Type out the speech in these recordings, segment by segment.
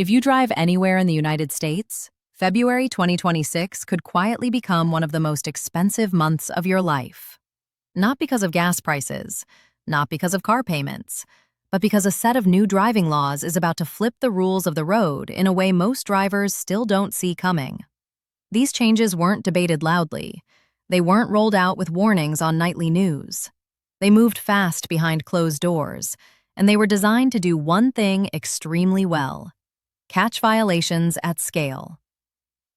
If you drive anywhere in the United States, February 2026 could quietly become one of the most expensive months of your life. Not because of gas prices, not because of car payments, but because a set of new driving laws is about to flip the rules of the road in a way most drivers still don't see coming. These changes weren't debated loudly. They weren't rolled out with warnings on nightly news. They moved fast behind closed doors, and they were designed to do one thing extremely well: catch violations at scale.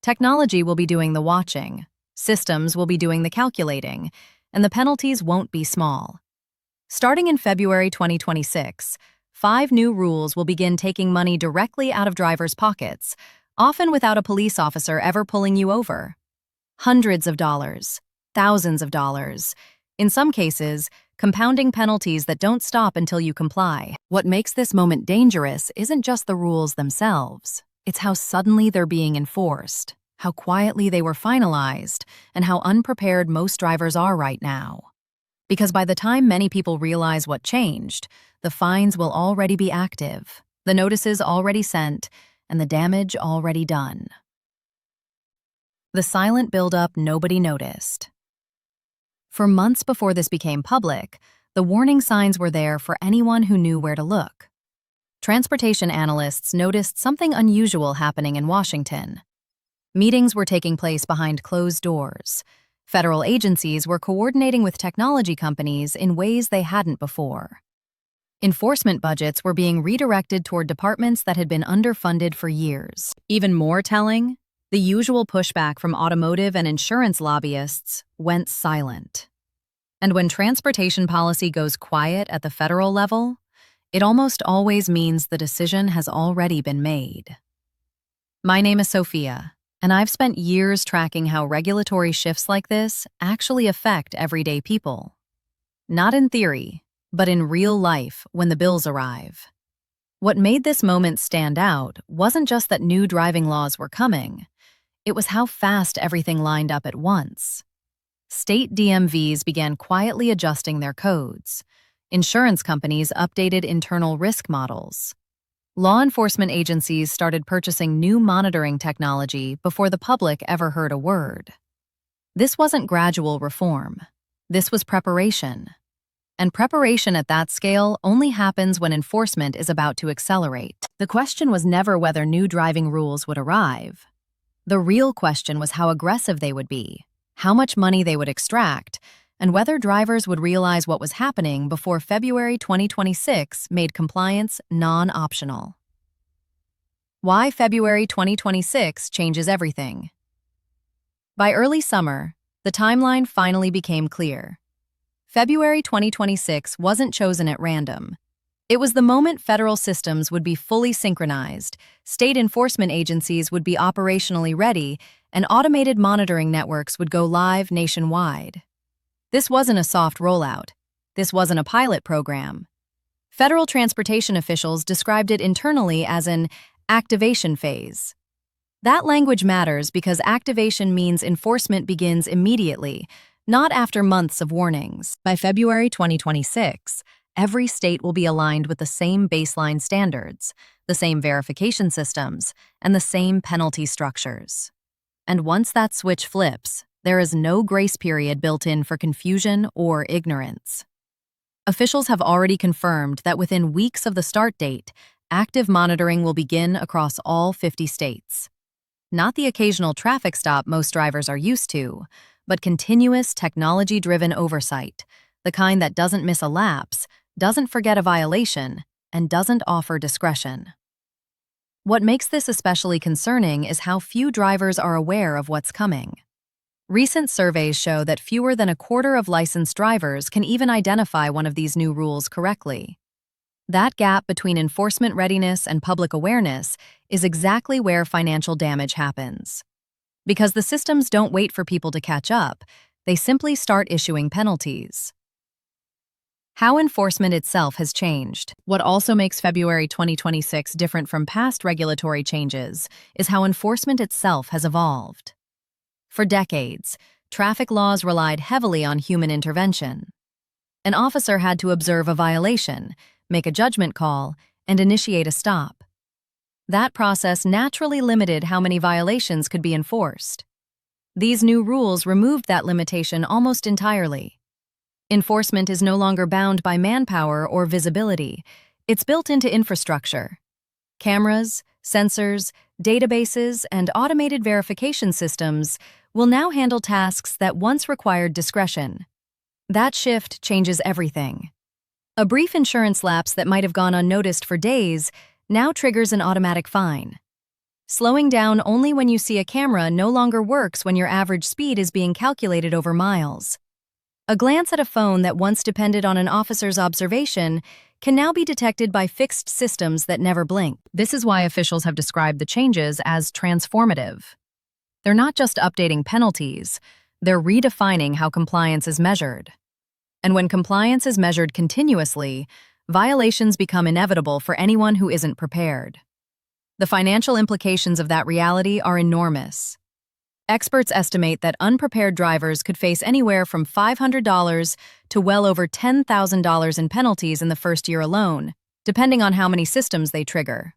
Technology will be doing the watching, systems will be doing the calculating, and the penalties won't be small. Starting in February 2026, 5 new rules will begin taking money directly out of drivers' pockets, often without a police officer ever pulling you over. Hundreds of dollars, thousands of dollars, in some cases, compounding penalties that don't stop until you comply. What makes this moment dangerous isn't just the rules themselves. It's how suddenly they're being enforced, how quietly they were finalized, and how unprepared most drivers are right now. Because by the time many people realize what changed, the fines will already be active, the notices already sent, and the damage already done. The silent buildup nobody noticed. For months before this became public, the warning signs were there for anyone who knew where to look. Transportation analysts noticed something unusual happening in Washington. Meetings were taking place behind closed doors. Federal agencies were coordinating with technology companies in ways they hadn't before. Enforcement budgets were being redirected toward departments that had been underfunded for years. Even more telling, the usual pushback from automotive and insurance lobbyists went silent. And when transportation policy goes quiet at the federal level, it almost always means the decision has already been made. My name is Sophia, and I've spent years tracking how regulatory shifts like this actually affect everyday people. Not in theory, but in real life when the bills arrive. What made this moment stand out wasn't just that new driving laws were coming. It was how fast everything lined up at once. State DMVs began quietly adjusting their codes. Insurance companies updated internal risk models. Law enforcement agencies started purchasing new monitoring technology before the public ever heard a word. This wasn't gradual reform. This was preparation. And preparation at that scale only happens when enforcement is about to accelerate. The question was never whether new driving rules would arrive. The real question was how aggressive they would be, how much money they would extract, and whether drivers would realize what was happening before February 2026 made compliance non-optional. Why February 2026 changes everything. By early summer, the timeline finally became clear. February 2026 wasn't chosen at random. It was the moment federal systems would be fully synchronized, state enforcement agencies would be operationally ready, and automated monitoring networks would go live nationwide. This wasn't a soft rollout. This wasn't a pilot program. Federal transportation officials described it internally as an activation phase. That language matters because activation means enforcement begins immediately, not after months of warnings. By February 2026, every state will be aligned with the same baseline standards, the same verification systems, and the same penalty structures. And once that switch flips, there is no grace period built in for confusion or ignorance. Officials have already confirmed that within weeks of the start date, active monitoring will begin across all 50 states. Not the occasional traffic stop most drivers are used to, but continuous technology-driven oversight, the kind that doesn't miss a lapse, doesn't forget a violation, and doesn't offer discretion. What makes this especially concerning is how few drivers are aware of what's coming. Recent surveys show that fewer than a quarter of licensed drivers can even identify one of these new rules correctly. That gap between enforcement readiness and public awareness is exactly where financial damage happens. Because the systems don't wait for people to catch up, they simply start issuing penalties. How enforcement itself has changed. What also makes February 2026 different from past regulatory changes is how enforcement itself has evolved. For decades, traffic laws relied heavily on human intervention. An officer had to observe a violation, make a judgment call, and initiate a stop. That process naturally limited how many violations could be enforced. These new rules removed that limitation almost entirely. Enforcement is no longer bound by manpower or visibility. It's built into infrastructure. Cameras, sensors, databases, and automated verification systems will now handle tasks that once required discretion. That shift changes everything. A brief insurance lapse that might have gone unnoticed for days now triggers an automatic fine. Slowing down only when you see a camera no longer works when your average speed is being calculated over miles. A glance at a phone that once depended on an officer's observation can now be detected by fixed systems that never blink. This is why officials have described the changes as transformative. They're not just updating penalties, they're redefining how compliance is measured. And when compliance is measured continuously, violations become inevitable for anyone who isn't prepared. The financial implications of that reality are enormous. Experts estimate that unprepared drivers could face anywhere from $500 to well over $10,000 in penalties in the first year alone, depending on how many systems they trigger.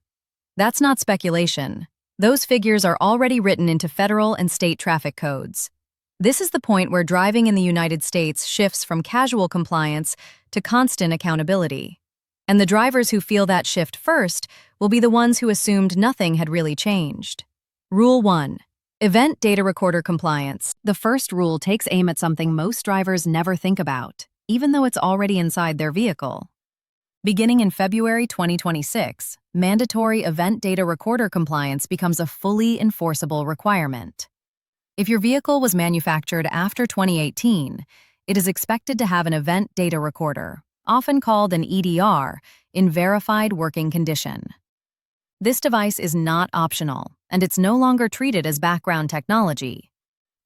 That's not speculation. Those figures are already written into federal and state traffic codes. This is the point where driving in the United States shifts from casual compliance to constant accountability. And the drivers who feel that shift first will be the ones who assumed nothing had really changed. Rule 1. Event Data Recorder Compliance. The first rule takes aim at something most drivers never think about, even though it's already inside their vehicle. Beginning in February 2026, mandatory Event Data Recorder compliance becomes a fully enforceable requirement. If your vehicle was manufactured after 2018, it is expected to have an Event Data Recorder, often called an EDR, in verified working condition. This device is not optional, and it's no longer treated as background technology.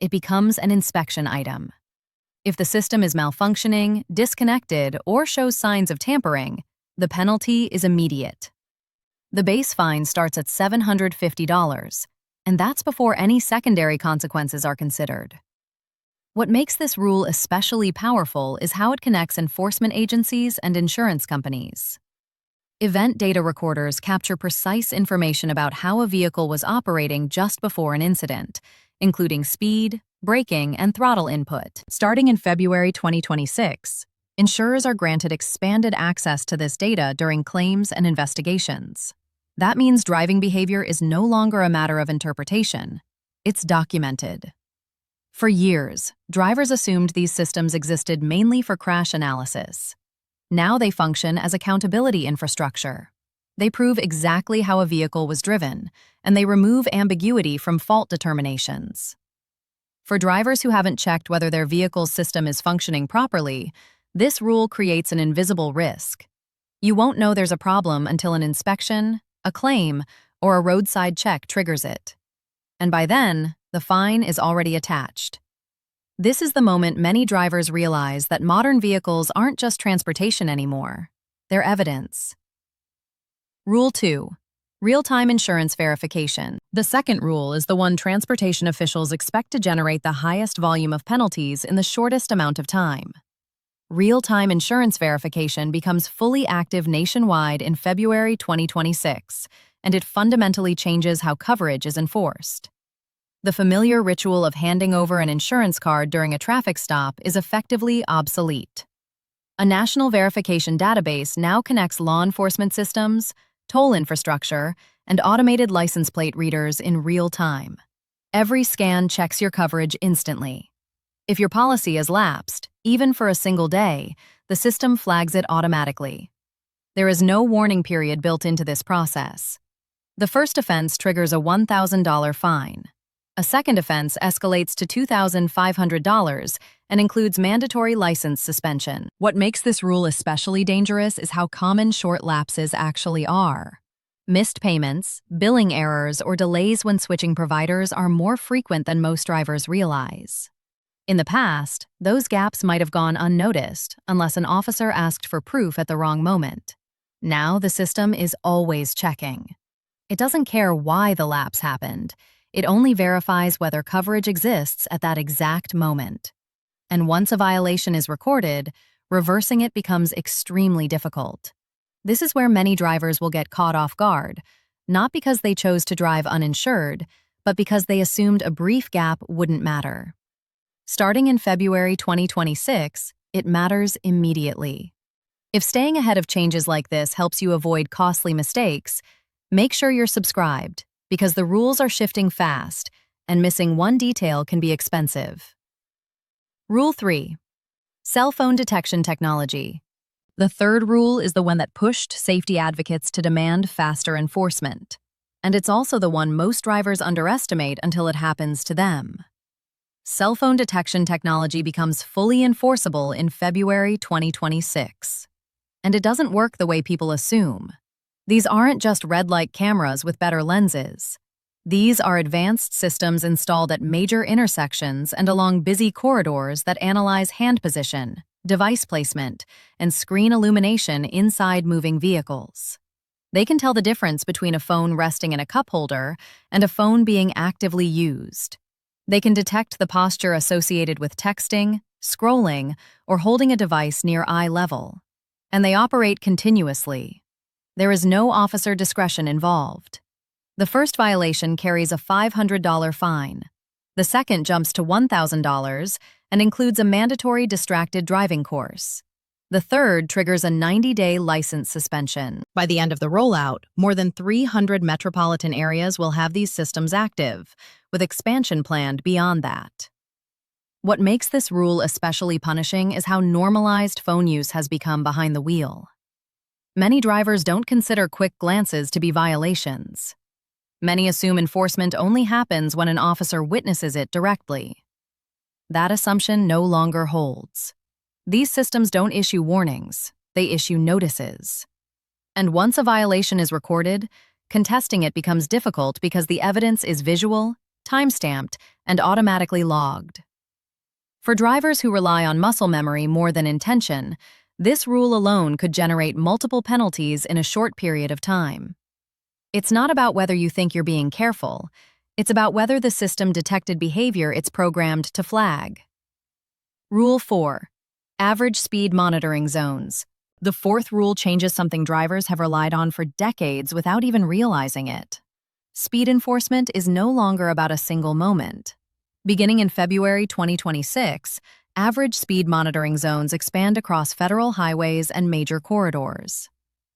It becomes an inspection item. If the system is malfunctioning, disconnected, or shows signs of tampering, the penalty is immediate. The base fine starts at $750, and that's before any secondary consequences are considered. What makes this rule especially powerful is how it connects enforcement agencies and insurance companies. Event data recorders capture precise information about how a vehicle was operating just before an incident, including speed, braking, and throttle input. Starting in February 2026, insurers are granted expanded access to this data during claims and investigations. That means driving behavior is no longer a matter of interpretation. It's documented. For years, drivers assumed these systems existed mainly for crash analysis. Now they function as accountability infrastructure. They prove exactly how a vehicle was driven, and they remove ambiguity from fault determinations. For drivers who haven't checked whether their vehicle's system is functioning properly, this rule creates an invisible risk. You won't know there's a problem until an inspection, a claim, or a roadside check triggers it. And by then, the fine is already attached. This is the moment many drivers realize that modern vehicles aren't just transportation anymore. They're evidence. Rule 2. Real-time insurance verification. The second rule is the one transportation officials expect to generate the highest volume of penalties in the shortest amount of time. Real-time insurance verification becomes fully active nationwide in February 2026, and it fundamentally changes how coverage is enforced. The familiar ritual of handing over an insurance card during a traffic stop is effectively obsolete. A national verification database now connects law enforcement systems, toll infrastructure, and automated license plate readers in real time. Every scan checks your coverage instantly. If your policy has lapsed, even for a single day, the system flags it automatically. There is no warning period built into this process. The first offense triggers a $1,000 fine. A second offense escalates to $2,500 and includes mandatory license suspension. What makes this rule especially dangerous is how common short lapses actually are. Missed payments, billing errors, or delays when switching providers are more frequent than most drivers realize. In the past, those gaps might have gone unnoticed unless an officer asked for proof at the wrong moment. Now the system is always checking. It doesn't care why the lapse happened. It only verifies whether coverage exists at that exact moment. And once a violation is recorded, reversing it becomes extremely difficult. This is where many drivers will get caught off guard, not because they chose to drive uninsured, but because they assumed a brief gap wouldn't matter. Starting in February 2026, it matters immediately. If staying ahead of changes like this helps you avoid costly mistakes, make sure you're subscribed, because the rules are shifting fast, and missing one detail can be expensive. Rule 3. Cell phone detection technology. The third rule is the one that pushed safety advocates to demand faster enforcement. And it's also the one most drivers underestimate until it happens to them. Cell phone detection technology becomes fully enforceable in February 2026. And it doesn't work the way people assume. These aren't just red light cameras with better lenses. These are advanced systems installed at major intersections and along busy corridors that analyze hand position, device placement, and screen illumination inside moving vehicles. They can tell the difference between a phone resting in a cup holder and a phone being actively used. They can detect the posture associated with texting, scrolling, or holding a device near eye level. And they operate continuously. There is no officer discretion involved. The first violation carries a $500 fine. The second jumps to $1,000 and includes a mandatory distracted driving course. The third triggers a 90-day license suspension. By the end of the rollout, more than 300 metropolitan areas will have these systems active, with expansion planned beyond that. What makes this rule especially punishing is how normalized phone use has become behind the wheel. Many drivers don't consider quick glances to be violations. Many assume enforcement only happens when an officer witnesses it directly. That assumption no longer holds. These systems don't issue warnings, they issue notices. And once a violation is recorded, contesting it becomes difficult because the evidence is visual, time-stamped, and automatically logged. For drivers who rely on muscle memory more than intention, this rule alone could generate multiple penalties in a short period of time. It's not about whether you think you're being careful, it's about whether the system detected behavior it's programmed to flag. Rule 4. Average speed monitoring zones. The fourth rule changes something drivers have relied on for decades without even realizing it. Speed enforcement is no longer about a single moment. Beginning in February 2026, average speed monitoring zones expand across federal highways and major corridors.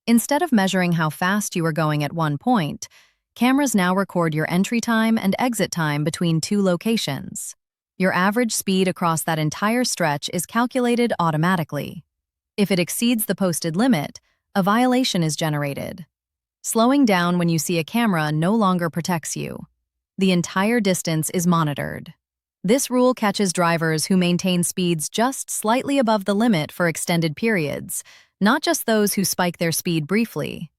Instead of measuring how fast you are going at one point, cameras now record your entry time and exit time between two locations. Your average speed across that entire stretch is calculated automatically. If it exceeds the posted limit, a violation is generated. Slowing down when you see a camera no longer protects you. The entire distance is monitored. This rule catches drivers who maintain speeds just slightly above the limit for extended periods, not just those who spike their speed briefly.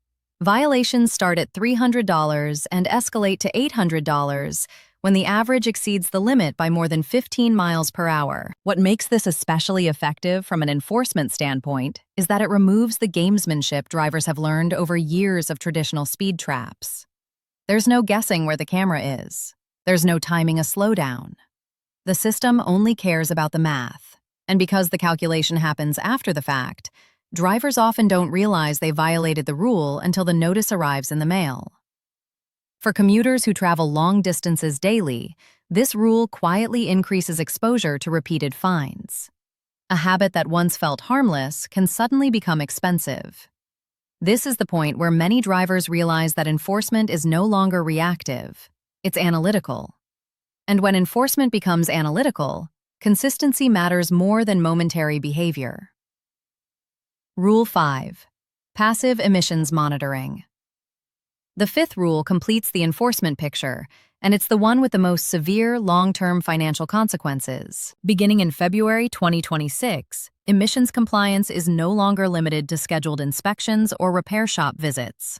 Violations start at $300 and escalate to $800 when the average exceeds the limit by more than 15 miles per hour. What makes this especially effective from an enforcement standpoint is that it removes the gamesmanship drivers have learned over years of traditional speed traps. There's no guessing where the camera is. There's no timing a slowdown. The system only cares about the math, and because the calculation happens after the fact, drivers often don't realize they violated the rule until the notice arrives in the mail. For commuters who travel long distances daily, this rule quietly increases exposure to repeated fines. A habit that once felt harmless can suddenly become expensive. This is the point where many drivers realize that enforcement is no longer reactive, it's analytical. And when enforcement becomes analytical, consistency matters more than momentary behavior. Rule 5. Passive emissions monitoring. The fifth rule completes the enforcement picture, and it's the one with the most severe long-term financial consequences. Beginning in February 2026, emissions compliance is no longer limited to scheduled inspections or repair shop visits.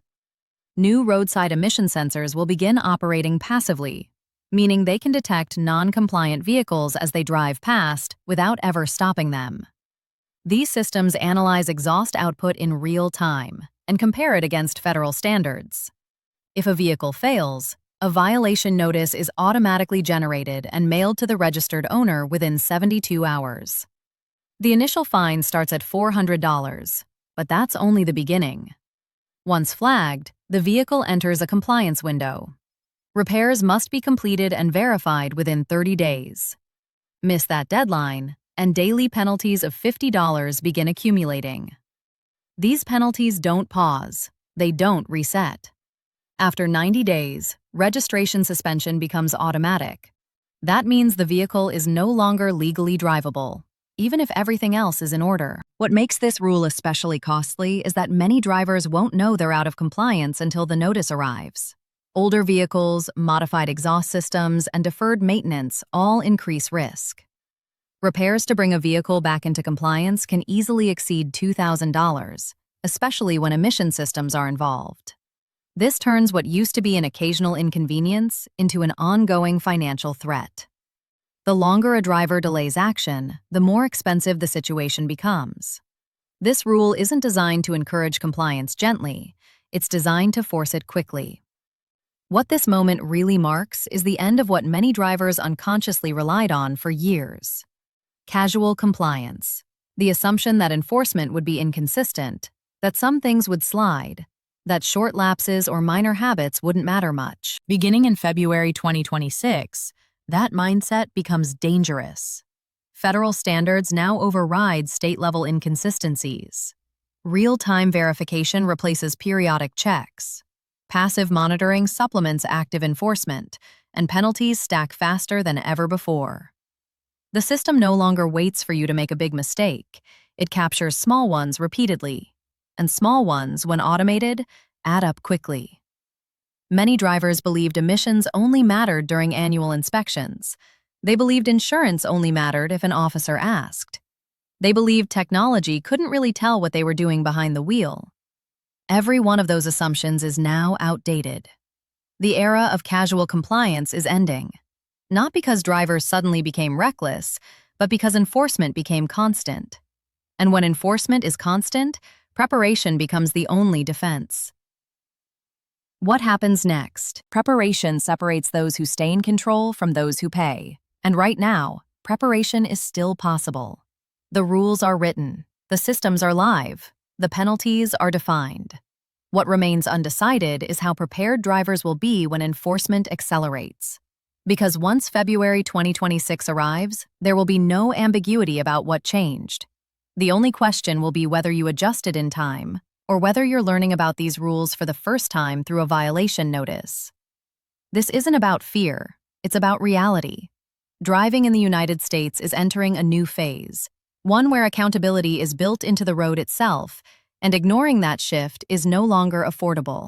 New roadside emission sensors will begin operating passively, meaning they can detect non-compliant vehicles as they drive past without ever stopping them. These systems analyze exhaust output in real time and compare it against federal standards. If a vehicle fails, a violation notice is automatically generated and mailed to the registered owner within 72 hours. The initial fine starts at $400, but that's only the beginning. Once flagged, The vehicle enters a compliance window. Repairs must be completed and verified within 30 days. Miss that deadline, and daily penalties of $50 begin accumulating. These penalties don't pause, they don't reset. After 90 days, registration suspension becomes automatic. That means the vehicle is no longer legally drivable, even if everything else is in order. What makes this rule especially costly is that many drivers won't know they're out of compliance until the notice arrives. Older vehicles, modified exhaust systems, and deferred maintenance all increase risk. Repairs to bring a vehicle back into compliance can easily exceed $2,000, especially when emission systems are involved. This turns what used to be an occasional inconvenience into an ongoing financial threat. The longer a driver delays action, the more expensive the situation becomes. This rule isn't designed to encourage compliance gently, it's designed to force it quickly. What this moment really marks is the end of what many drivers unconsciously relied on for years. Casual compliance, the assumption that enforcement would be inconsistent, that some things would slide, that short lapses or minor habits wouldn't matter much. Beginning in February 2026, that mindset becomes dangerous. Federal standards now override state-level inconsistencies. Real-time verification replaces periodic checks. Passive monitoring supplements active enforcement, and penalties stack faster than ever before. The system no longer waits for you to make a big mistake. It captures small ones repeatedly. And small ones, when automated, add up quickly. Many drivers believed emissions only mattered during annual inspections. They believed insurance only mattered if an officer asked. They believed technology couldn't really tell what they were doing behind the wheel. Every one of those assumptions is now outdated. The era of casual compliance is ending. Not because drivers suddenly became reckless, but because enforcement became constant. And when enforcement is constant, preparation becomes the only defense. What happens next? Preparation separates those who stay in control from those who pay. And right now, preparation is still possible. The rules are written. The systems are live. The penalties are defined. What remains undecided is how prepared drivers will be when enforcement accelerates. Because once February 2026 arrives, there will be no ambiguity about what changed. The only question will be whether you adjusted in time, or whether you're learning about these rules for the first time through a violation notice. This isn't about fear, it's about reality. Driving in the United States is entering a new phase, one where accountability is built into the road itself, and ignoring that shift is no longer affordable.